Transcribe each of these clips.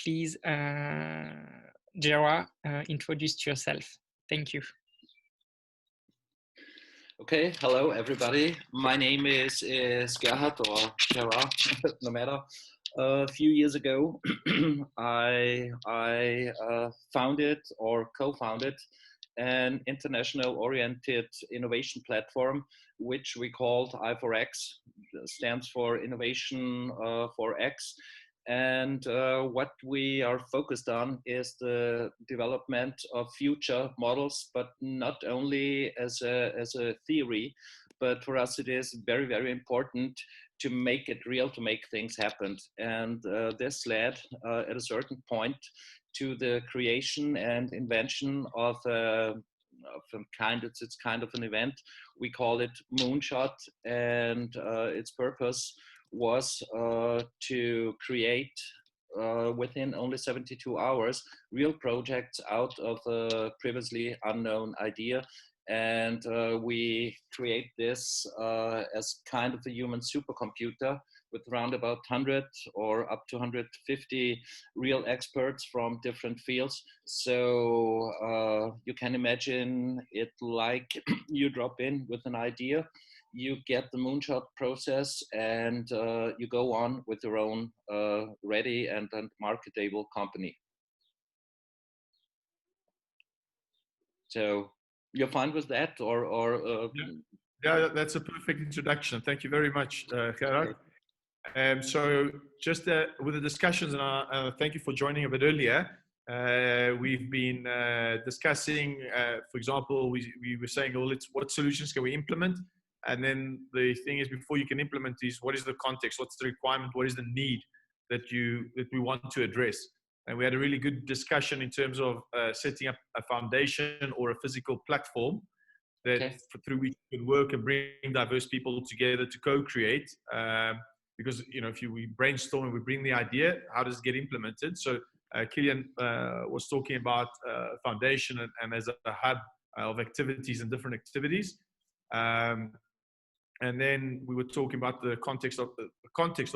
please, Gerard, introduce yourself. Thank you. Okay, hello everybody. My name is Gerhard or Gerard, no matter. A few years ago, I founded or co-founded an international-oriented innovation platform, which we called I4X, stands for Innovation for X. And what we are focused on is the development of future models, but not only as a theory, but for us it is very, very important to make it real, to make things happen. And this led at a certain point to the creation and invention of a kind, it's kind of an event. We call it Moonshot, and its purpose was to create within only 72 hours real projects out of a previously unknown idea. And we create this as kind of a human supercomputer with around about 100 or up to 150 real experts from different fields. So you can imagine it like you drop in with an idea, you get the moonshot process, and you go on with your own ready and marketable company. So you're fine with that, or yeah, that's a perfect introduction. Thank you very much, Gerard. So just with the discussions, and thank you for joining a bit earlier. We've been discussing, for example, we were saying, well, what solutions can we implement? And then the thing is, before you can implement these, what is the context? What's the requirement? What is the need that we want to address? And we had a really good discussion in terms of setting up a foundation or a physical platform that through which you can work and bring diverse people together to co-create. Because if we brainstorm and we bring the idea, how does it get implemented? So Kilian was talking about foundation and as a hub of activities and different activities. And then we were talking about the context of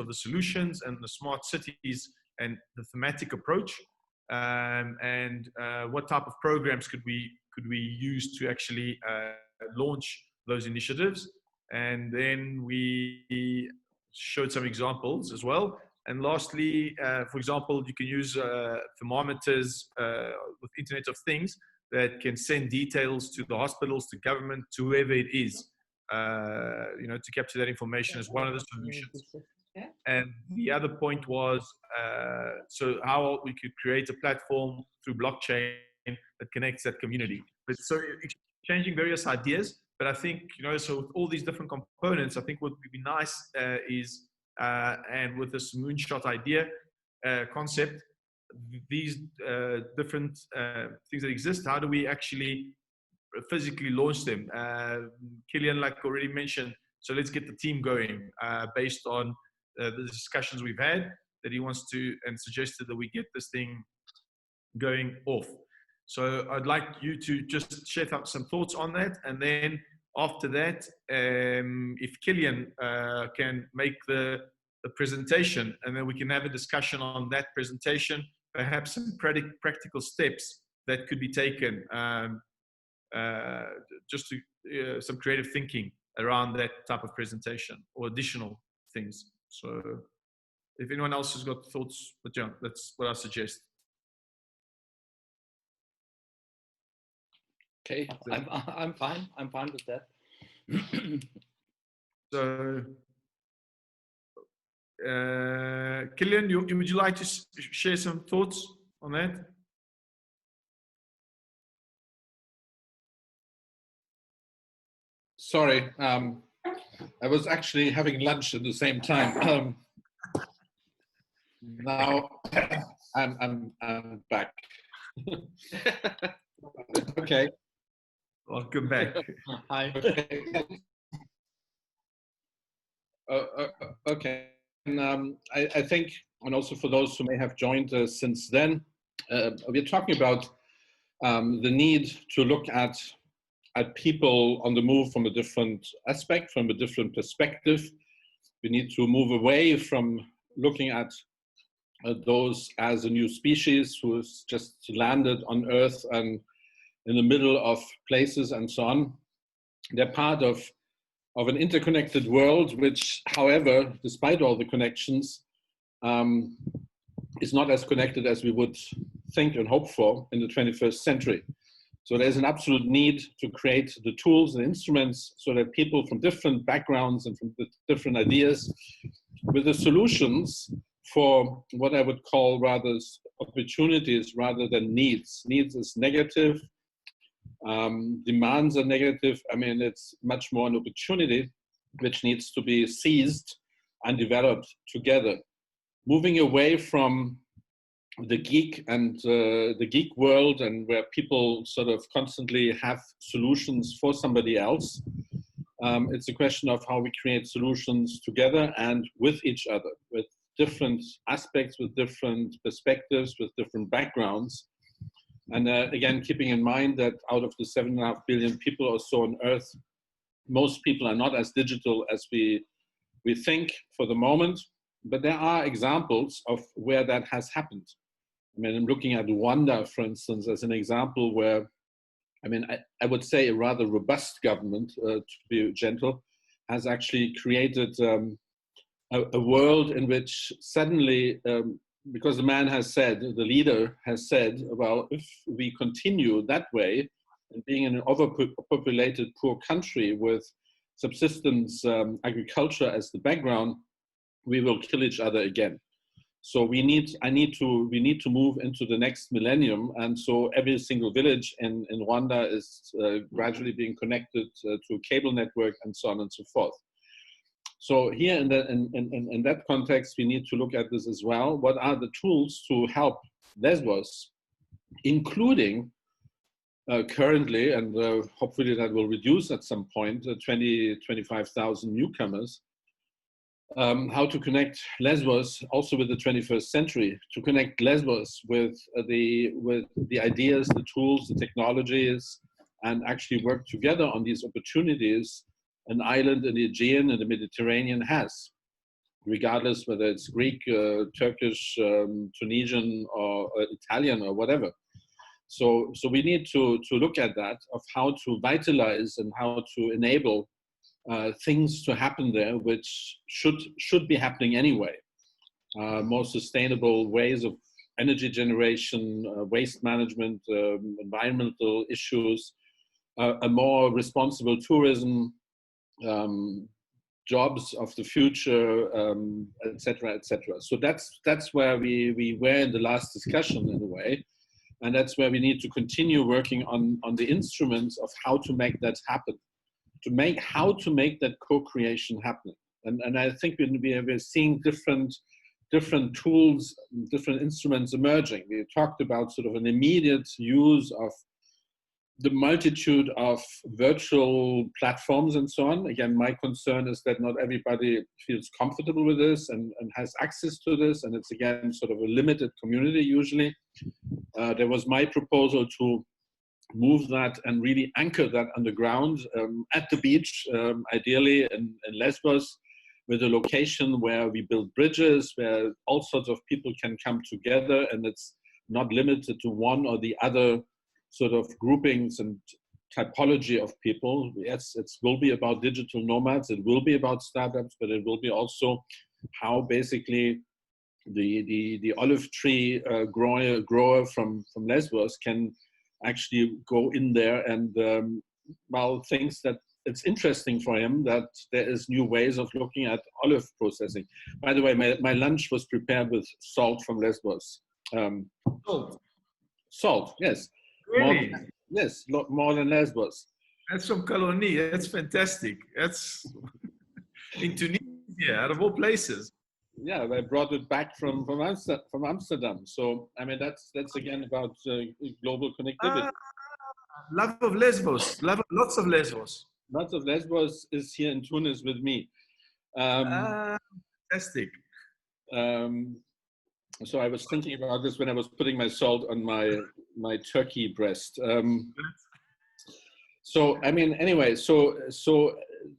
the solutions and the smart cities and the thematic approach, and what type of programs could we use to actually launch those initiatives. And then we showed some examples as well. And lastly, for example, you can use thermometers with Internet of Things that can send details to the hospitals, to government, to whoever it is, to capture that information as one of the solutions. And the other point was, so how we could create a platform through blockchain that connects that community. But so exchanging various ideas, but I think, so with all these different components, I think what would be nice is, and with this moonshot idea, concept, these different things that exist, how do we actually physically launch them? Kilian, like already mentioned, so let's get the team going based on the discussions we've had, that he wants to, and suggested that we get this thing going off. So I'd like you to just share some thoughts on that. And then after that, if Kilian can make the presentation, and then we can have a discussion on that presentation, perhaps some practical steps that could be taken, just to some creative thinking around that type of presentation or additional things. So if anyone else has got thoughts, but yeah, that's what I suggest. Okay, I'm fine. I'm fine with that. So, Kilian, would you like to share some thoughts on that? Sorry, I was actually having lunch at the same time. Now I'm back. Okay. Welcome back. Hi. Okay. And I think, and also for those who may have joined since then, we're talking about the need to look at people on the move from a different aspect, from a different perspective. We need to move away from looking at those as a new species who's just landed on Earth and in the middle of places and so on. They're part of an interconnected world, which, however, despite all the connections, is not as connected as we would think and hope for in the 21st century. So there's an absolute need to create the tools and instruments so that people from different backgrounds and from different ideas with the solutions for what I would call rather opportunities rather than needs. Needs is negative. Demands are negative. I mean, it's much more an opportunity which needs to be seized and developed together. Moving away from the geek and the geek world, and where people sort of constantly have solutions for somebody else. It's a question of how we create solutions together and with each other, with different aspects, with different perspectives, with different backgrounds. And again, keeping in mind that out of the 7.5 billion people or so on Earth, most people are not as digital as we think for the moment, but there are examples of where that has happened. I mean, I'm looking at Rwanda, for instance, as an example where, I mean, I would say a rather robust government, to be gentle, has actually created a world in which suddenly, because the man has said, the leader has said, well, if we continue that way, and being in an overpopulated poor country with subsistence agriculture as the background, we will kill each other again. So we need to move into the next millennium, and so every single village in Rwanda is gradually being connected to a cable network and so on and so forth. So here in that context, we need to look at this as well. What are the tools to help Lesbos, including currently, and hopefully that will reduce at some point, 25,000 newcomers. How to connect Lesbos also with the 21st century, to connect Lesbos with the ideas, the tools, the technologies, and actually work together on these opportunities an island in the Aegean and the Mediterranean has, regardless whether it's Greek, Turkish, Tunisian, or Italian, or whatever. So we need to look at that, of how to vitalize and how to enable things to happen there, which should be happening anyway. More sustainable ways of energy generation, waste management, environmental issues, a more responsible tourism, jobs of the future, etc., etc. So that's where we were in the last discussion in a way, and that's where we need to continue working on the instruments of how to make that happen. How to make that co-creation happen. And I think we're seeing different tools, different instruments emerging. We talked about sort of an immediate use of the multitude of virtual platforms and so on. Again, my concern is that not everybody feels comfortable with this and has access to this, and it's again sort of a limited community usually. There was my proposal to move that and really anchor that underground at the beach, ideally in Lesbos, with a location where we build bridges, where all sorts of people can come together, and it's not limited to one or the other sort of groupings and typology of people. Yes, it will be about digital nomads, it will be about startups, but it will be also how basically the olive tree grower from Lesbos can actually go in there and thinks that it's interesting for him that there is new ways of looking at olive processing. By the way, my lunch was prepared with salt from Lesbos. Salt, yes. Really? More than Lesbos. That's from Kaloni. That's fantastic. That's in Tunisia, out of all places. Yeah, I brought it back from Amsterdam. So I mean, that's again about global connectivity. Love of Lesbos. Lots of Lesbos. Lots of Lesbos is here in Tunis with me. Fantastic. So I was thinking about this when I was putting my salt on my turkey breast. So I mean, anyway, so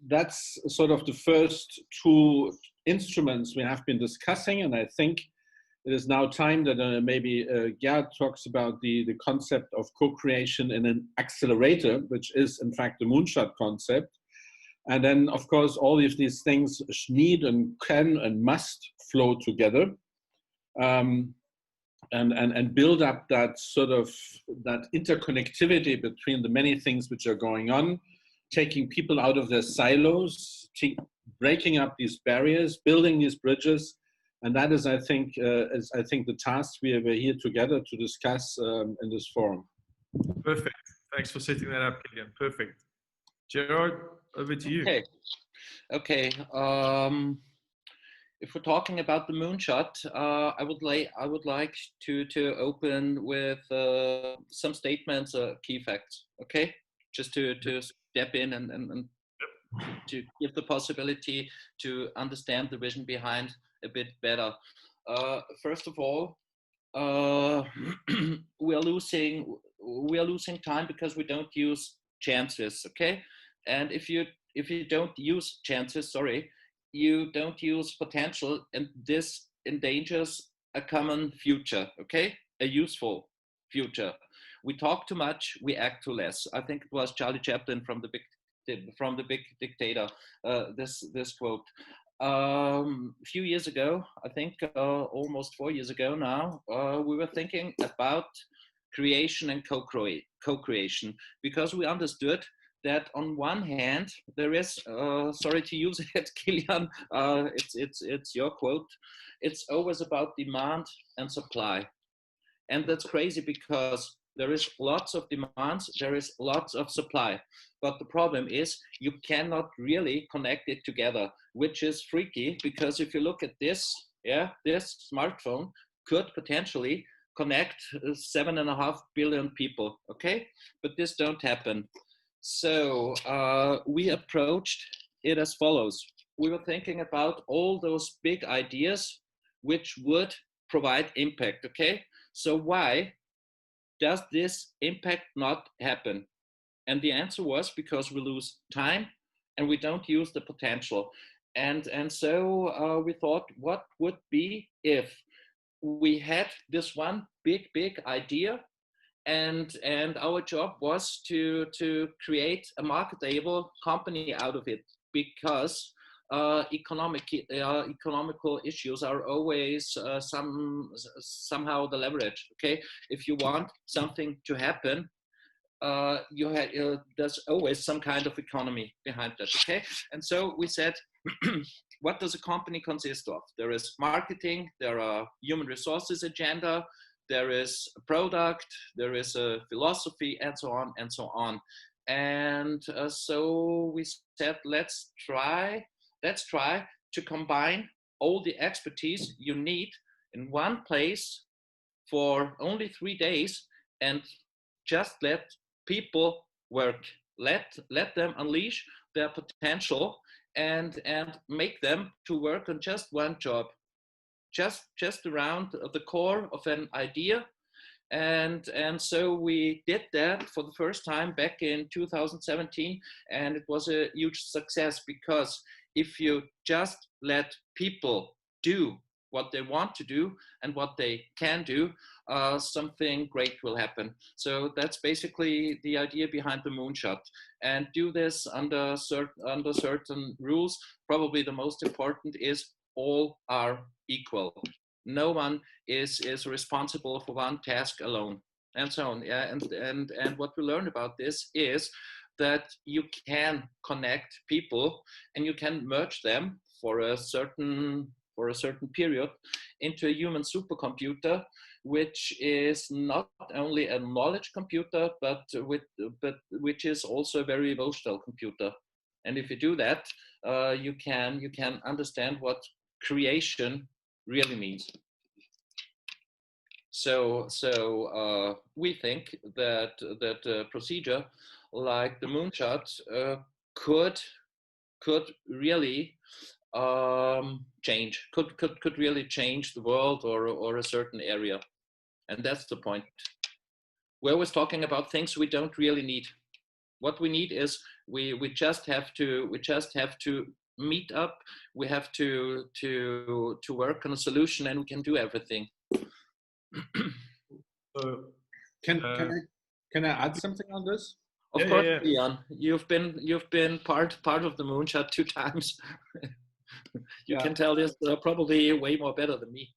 that's sort of the first two instruments we have been discussing, and I think it is now time that maybe Gerard talks about the concept of co-creation in an accelerator, which is in fact the moonshot concept. And then, of course, all of these things need and can and must flow together, and build up that sort of that interconnectivity between the many things which are going on, taking people out of their silos, breaking up these barriers, building these bridges, and that is, I think, the task we are here together to discuss in this forum. Perfect. Thanks for setting that up, Kilian. Perfect. Gerard, over to you. Okay. If we're talking about the moonshot, I would like to open with some statements, key facts. Okay, just to step in and to give the possibility to understand the vision behind a bit better. First of all, we are losing time because we don't use chances. Okay. And if you don't use chances, you don't use potential, and this endangers a common future, okay? A useful future. We talk too much, we act too less. I think it was Charlie Chaplin from the Big Dictator, this quote. A few years ago, I think almost 4 years ago now, we were thinking about creation and co-creation, because we understood that on one hand there is, sorry to use it, Kilian, it's your quote. It's always about demand and supply, and that's crazy because there is lots of demands, there is lots of supply, but the problem is you cannot really connect it together, which is freaky, because if you look at this, this smartphone could potentially connect 7.5 billion people, okay? But this don't happen. So we approached it as follows. We were thinking about all those big ideas which would provide impact, okay? So why does this impact not happen? And the answer was because we lose time and we don't use the potential. And so we thought, what would be if we had this one big idea, and our job was to create a marketable company out of it, because economical issues are always somehow the leverage. Okay, if you want something to happen, there's always some kind of economy behind that. Okay, and so we said, what does a company consist of? There is marketing, there are human resources agenda, there is a product, there is a philosophy, and so on and so on. And so we said, let's try to combine all the expertise you need in one place for only 3 days, and just let people work. Let them unleash their potential and make them to work on just one job. Just around the core of an idea. And so we did that for the first time back in 2017, and it was a huge success, because if you just let people do what they want to do and what they can do, something great will happen. So that's basically the idea behind the moonshot, and do this under certain rules. Probably the most important is all are equal. No one is responsible for one task alone, and so on. Yeah, and what we learned about this is that you can connect people and you can merge them for a certain period into a human supercomputer, which is not only a knowledge computer, but which is also a very emotional computer. And if you do that, you can understand what creation really means. So we think that a procedure like the moonshot could really could really change the world or a certain area, and that's the point. We're always talking about things we don't really need. What we need is we just have to meet up. We have to work on a solution, and we can do everything. So, Can I add something on this? Of course, Kilian, you've been part of the moonshot 2 times. You can tell this probably way more better than me.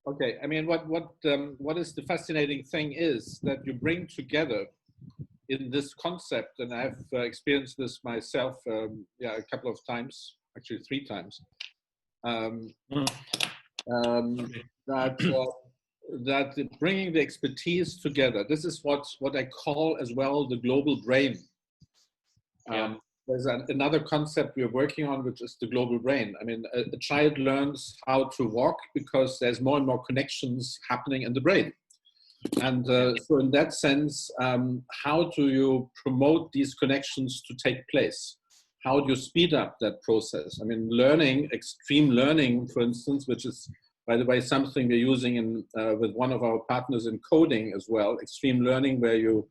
Okay, I mean, what is the fascinating thing is that you bring together in this concept, and I've experienced this myself, a couple of times, actually 3 times, that bringing the expertise together. This is what I call as well the global brain. There's another concept we're working on, which is the global brain. I mean, a child learns how to walk because there's more and more connections happening in the brain. And so in that sense, how do you promote these connections to take place? How do you speed up that process? I mean, learning, extreme learning, for instance, which is, by the way, something we're using with one of our partners in coding as well, extreme learning, where you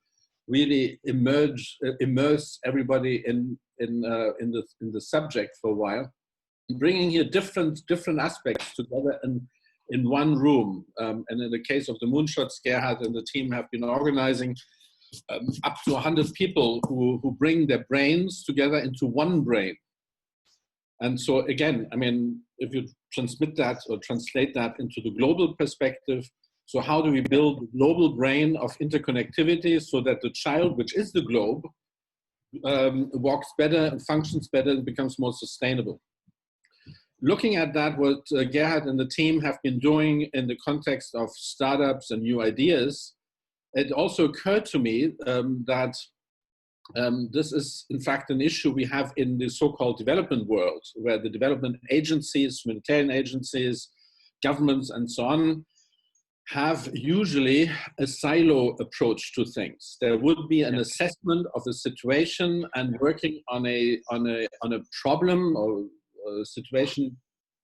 really immerse everybody in the subject for a while, bringing here different aspects together in one room. And in the case of the moonshots, Gerhard and the team have been organizing up to 100 people who bring their brains together into one brain. And so again, I mean, if you transmit that or translate that into the global perspective, so how do we build a global brain of interconnectivity so that the child, which is the globe, walks better and functions better and becomes more sustainable? Looking at that, what Gerhard and the team have been doing in the context of startups and new ideas, it also occurred to me that this is, in fact, an issue we have in the so-called development world, where the development agencies, humanitarian agencies, governments, and so on, have usually a silo approach to things. There would be an assessment of the situation and working on a problem or a situation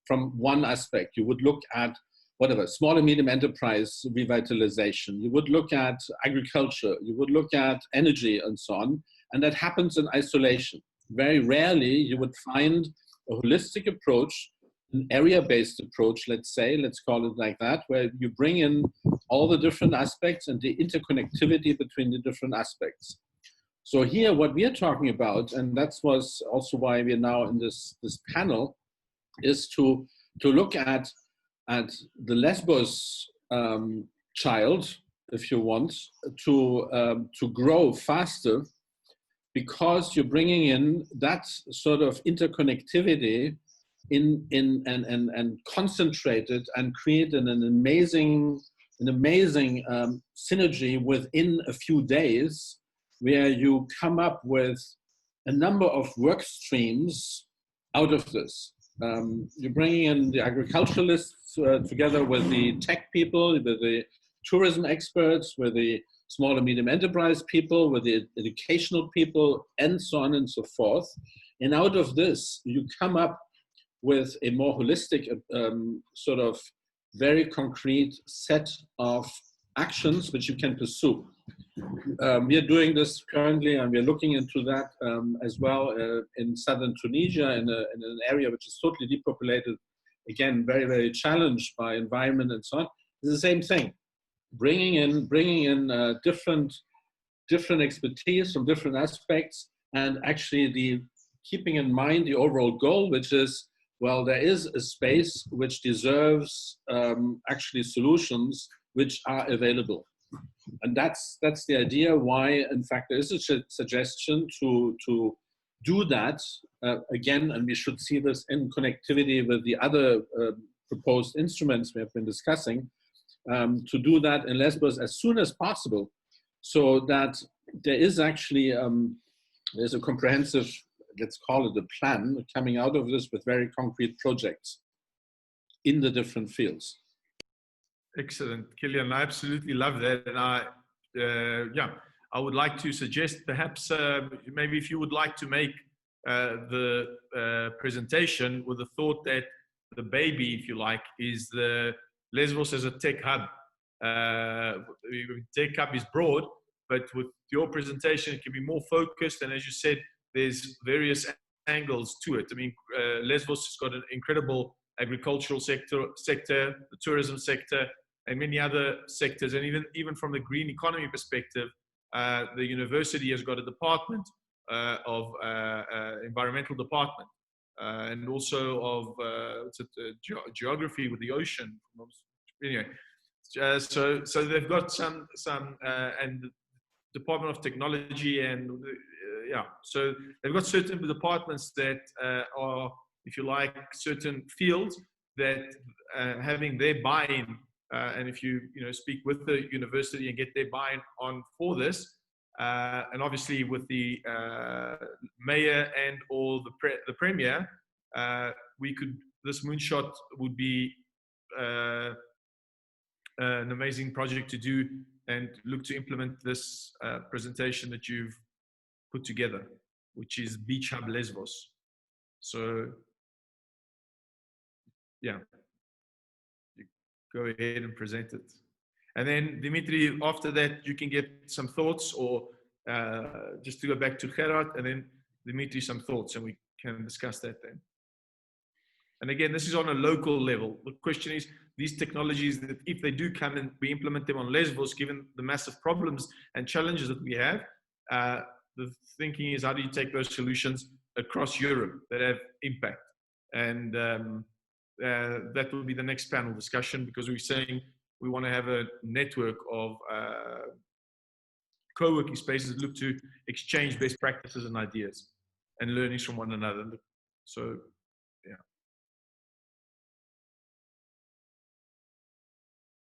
from one aspect. You would look at whatever, small and medium enterprise revitalization. You would look at agriculture. You would look at energy and so on. And that happens in isolation. Very rarely you would find a holistic approach, an area-based approach, let's call it like that, where you bring in all the different aspects and the interconnectivity between the different aspects. So here, what we are talking about, and that was also why we're now in this panel, is to look at the Lesbos child, if you want, to grow faster, because you're bringing in that sort of interconnectivity and concentrate it and create an amazing synergy within a few days, where you come up with a number of work streams out of this. You're bringing in the agriculturalists together with the tech people, with the tourism experts, with the small and medium enterprise people, with the educational people, and so on and so forth. And out of this, you come up with a more holistic, sort of very concrete set of actions which you can pursue. We are doing this currently, and we are looking into that as well in southern Tunisia, in an area which is totally depopulated, again, very, very challenged by environment and so on. It's the same thing. Bringing in different expertise from different aspects, and actually keeping in mind the overall goal, which is, well, there is a space which deserves actually solutions which are available. And that's the idea why, in fact, there is a suggestion to do that again, and we should see this in connectivity with the other proposed instruments we have been discussing, to do that in Lesbos as soon as possible, so that there is actually there's a comprehensive, let's call it a plan, coming out of this with very concrete projects in the different fields. Excellent, Kilian. I absolutely love that, and I would like to suggest perhaps maybe if you would like to make the presentation with the thought that the baby, if you like, is the Lesbos as a tech hub. Tech hub is broad, but with your presentation, it can be more focused. And as you said, there's various angles to it. I mean, Lesbos has got an incredible agricultural sector, the tourism sector, and many other sectors. And even from the green economy perspective, the university has got a department of environmental department, and also of geography with the ocean. Anyway, so they've got some and the Department of Technology, and yeah, so they've got certain departments that are, if you like, certain fields that having their buy-in, and if you speak with the university and get their buy-in on for this, and obviously with the mayor and or the premier, this moonshot would be an amazing project to do and look to implement this presentation that you've put together, which is Beach Hub Lesbos. So yeah, you go ahead and present it. And then Dimitri, after that, you can get some thoughts, or just to go back to Gerard, and then Dimitri some thoughts, and we can discuss that then. And again, this is on a local level. The question is, these technologies, that if they do come and we implement them on Lesbos, given the massive problems and challenges that we have, the thinking is, how do you take those solutions across Europe that have impact? And that will be the next panel discussion, because we're saying we want to have a network of co-working spaces that look to exchange best practices and ideas and learnings from one another. So